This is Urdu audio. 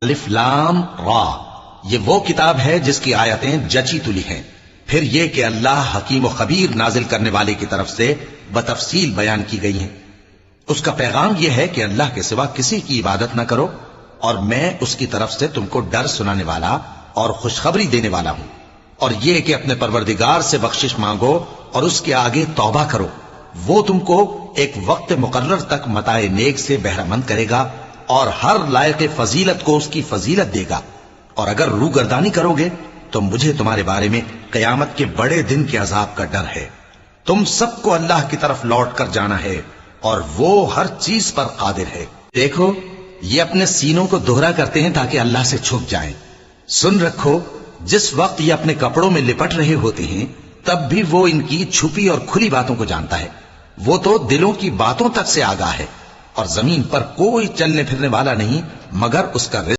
الف لام را، یہ وہ کتاب ہے جس کی آیتیں جچی تلی ہیں. پھر یہ کہ اللہ حکیم و خبیر نازل کرنے والے کی طرف سے بتفصیل بیان کی گئی ہیں. اس کا پیغام یہ ہے کہ اللہ کے سوا کسی کی عبادت نہ کرو، اور میں اس کی طرف سے تم کو ڈر سنانے والا اور خوشخبری دینے والا ہوں. اور یہ کہ اپنے پروردگار سے بخشش مانگو اور اس کے آگے توبہ کرو، وہ تم کو ایک وقت مقرر تک متاع نیک سے بہرہ مند کرے گا اور ہر لائق فضیلت کو اس کی فضیلت دے گا. اور اگر روگردانی کرو گے تو مجھے تمہارے بارے میں قیامت کے بڑے دن کے عذاب کا ڈر ہے. تم سب کو اللہ کی طرف لوٹ کر جانا ہے اور وہ ہر چیز پر قادر ہے. دیکھو یہ اپنے سینوں کو دوہرا کرتے ہیں تاکہ اللہ سے چھپ جائیں. سن رکھو جس وقت یہ اپنے کپڑوں میں لپٹ رہے ہوتے ہیں تب بھی وہ ان کی چھپی اور کھلی باتوں کو جانتا ہے. وہ تو دلوں کی باتوں تک سے آگاہ ہے. اور زمین پر کوئی چلنے پھرنے والا نہیں مگر اس کا رزق